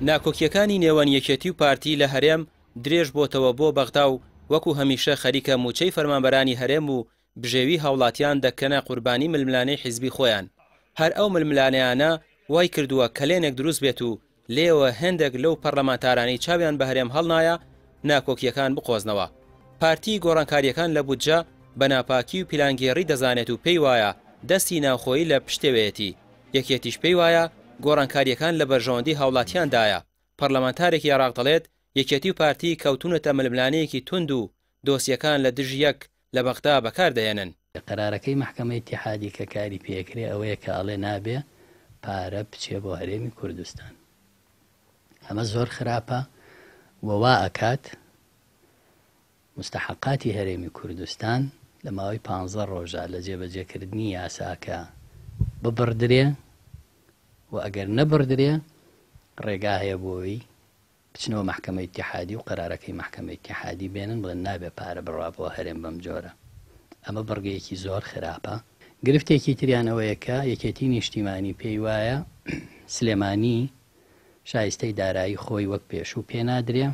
ناکۆکیەکانی نێوان یەکێتی و پارتی لە هەرێم درێژ بۆتەوە بۆ بەغدا و وەکو هەمیشە خەریکە موچەی فەرمانبەرانی هەرێم و بژێوی هاوڵاتیان دەکەنە قوربانی ململانەی حیزبی خۆیان. هەر ئەو ململانەیانە وای کردووە کەلێنێک دروست بێت و لێوە هەندێک لەو پەرلەمانتارانی چاویان بە هەرێم هەڵنایە ناکۆکیەکان بقۆزنەوە. پارتی گۆڕانکاریەکان لە بودجە بە ناپاکی و پیلانگێڕی دەزانێت و پێی وایە دەستی ناوخۆیی لە پشتێوەیەتی. یەکێتیش پێی وایە گۆڕانکاریەکان لە بەرژەوەندی هاوڵاتیاندایە. پەرلەمانتارێکی عێراق دەڵێت یەکێتی و پارتی کەوتونەتە ململانەیەکی تند و دۆسیەکان لە دژ یەک لە بەغدا بەکاردەهێنن. قەرارەکەی محکەمەی ئیتیحادی کە کاری پێکرێ ئەوەیە کە ئەڵێ نابێ پارە بچێ بۆ هەرێمی کوردستان. ئەمە زۆر خراپە وەوا ئەکات مستحقاتی هەرێمی کوردستان لە ماوەی 15 ڕۆژە لە جێبەجێکردنی یاساکە ببڕدرێ و ئەگەر نەبڕدرێ ڕێگا هەیە بۆی بچنەوە محکەمەی ئیتیحادی و قەرارەکەی محکەمەی ئیتیحادی بێنن بڵێن نابێ پارە بڕوا هەرێم بەم جۆرە. ئەمە بڕگەیەکی زۆر خراپە. گرفتێکی تریانەوەیە کە یەکێتی نیشتیمانی پێی وایە سلێمانی شایستەی دارایی خۆی وەک پێشوو پێنادرێ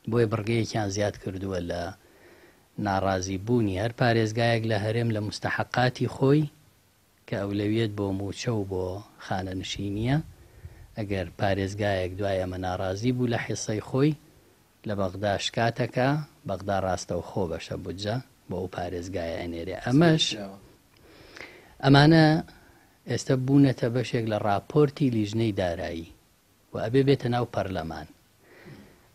بۆیە بڕگەیەکیان زیاد کردووە لە ناڕازی بوونی هەر پارێزگایەک لە هەرێم لە مستحقاتی خۆی کە ئەولەویەت بۆ موچە و بۆ خانە نشینیە ئەگەر پارێزگایەک دوای ئەمە ناڕازی بوو لە حیسەی خۆی لە بەغدا شکاتەکە بەغدا ڕاستە و خۆ بەشە بودجە بۆ ئەو پارێزگایە ئەنێرێ. ئەمانە ئێستا بوونەتە بەشێک لە راپۆرتی لیژنەی دارایی و ئەبێ بێتە ناو پەرلەمان.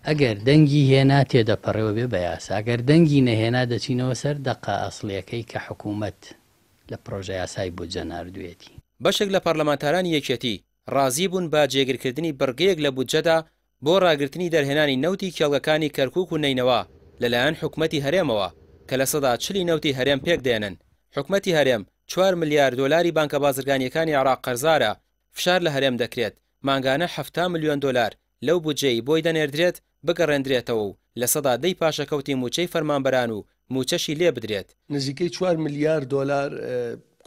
ئەگەر دەنگی هێنا تێدەپەڕێەوە بێ بە یاسا، ئەگەر دەنگی نەهێنا دەچینەوە سەر دەقا ئەسڵیەکەی کە حکوومەت لە پرۆژە یاسای بودجە ناردوێتی. بەشێک لە پەرلەمانتارانی یەکێتی ڕازی بوون بە جێگیرکردنی بڕگەیەک لە بودجەدا بۆ ڕاگررتنی دەرهێنانی نەوتی کێڵگەکانی کەرکووک و نەینەوە لەلایەن حکوومەتی هەرێمەوە کە لە 40 نەوتی هەرێم پێک دێنن. حکوومەتی هەرێم 4 ملیار دۆلاری بانکە بازرگانیەکانی عێراق قەرزارە، فشار لە هەرێم دەکرێت مانگانە 70 ملیۆن دۆلار لەو بودجەی بۆی دەنێردرێت بگەڕێندرێتەوە و لە 100 پاشەکەوتی موچەی فەرمانبەران و موچەشی لێ بدرێت. نزیکەی 4 ملیار دۆلار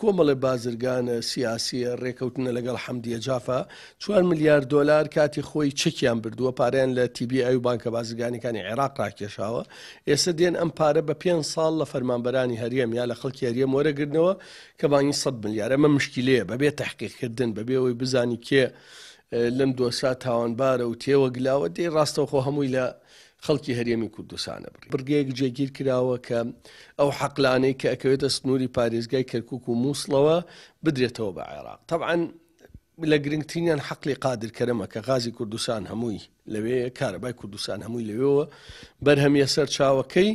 کۆمەڵی بازرگان سیاسیە ڕێکەوتنە لەگەڵ حەمدیە جافا 4 ملیار دۆلار کاتی خۆی چەکیان بردووە پارەیان لە TBI و بانکە بازرگانیەکانی عێراق ڕاکێشاوە. ئێستا دێن ئەم پارە بە 5 ساڵ لە فەرمانبەرانی هەرێم یا لە خەڵکی هەرێم وەرەگرنەوە کە بانگی 100 ملیار. ئەمە مشکلەیە بەبێ تەحقیقکردن بەبێ ئەوەی بزانی کێ لەم دۆسا تاوانبارە و تێوە گلاوە دێ ڕاستەوخۆ هەمووی لە خەڵکی هەرێمی کوردستانە بڕگەیەک جێگیر کراوە کە ئەو حەقلانەی کە ئەکەوێتە سنووری پارێزگای کەرکووک و مووسڵەوە بدرێتەوە بە عێراق. طبعاً لە گرنگترینیان حەقلی قادرکەرەمە کە غازی کوردستان هەمووی لەوێ، کارەبای کوردستان هەمووی لەوێەوە بەرهەمیە سەر چاوەکەی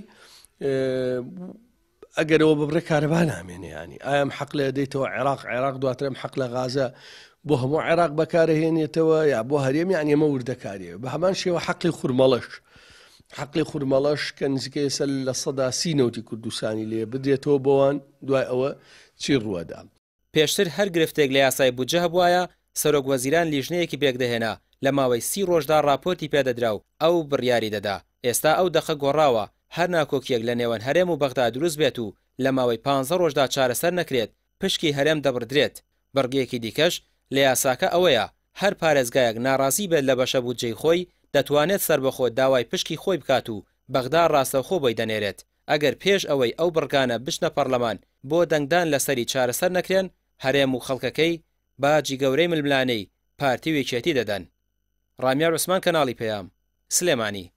ئەگەرەوە ببڕێ کارەبا نامێنێ. ینی ئایم حەقلە دەیتەوە عێراق دواترم حەقلە غازە بۆ هەموو عێراق بەکارەهێنێتەوە یا بۆ هەرێم یان ئێمە وردەکاریە. بە هەمان شێوە حەقلی خوورمەڵەش کە نزیکەی سەر لە 130 نەوتی کوردستانی لێ بدرێتەوە بۆوان دوای ئەوە چی ڕووەدا. پێشتر هەر گرفتێک لە یاسای بودجە هەبوایە سەرۆک وەزیران لیژنەیەکی پێکدەهێنا لە ماوەی 30 ڕۆژدا راپۆرتی پێدەدرا و ئەو بڕیاری دەدا. ئێستا ئەو دەقە گۆڕاوە هەر ناکۆکیەک لە نێوان هەرێم و بەغدا دروست بێت و لە ماوەی 15 ڕۆژدا چارەسەر نەکرێت پشکی هەرێم دەبڕدرێت. بڕگەیەکی دیکەش لە یاساکە ئەوەیە هەر پارێزگایەک ناڕازی بێت لە بەشە بودجەی خۆی دەتوانێت سربەخۆ داوای پشکی خۆی بکات و بەغدا ڕاستەوخۆ بۆی دەنێرێت. ئەگەر پێش ئەوەی ئەو بڕگانە بچنە پەرلەمان بۆ دەنگدان لەسەری چارەسەر نەکرێن هەرێم و خەڵکەکەی باجی گەورەی ململانەی پارتی و یەکێتی دەدەن. ڕامیار عوسمان، کەناڵی پەیام، سلێمانی.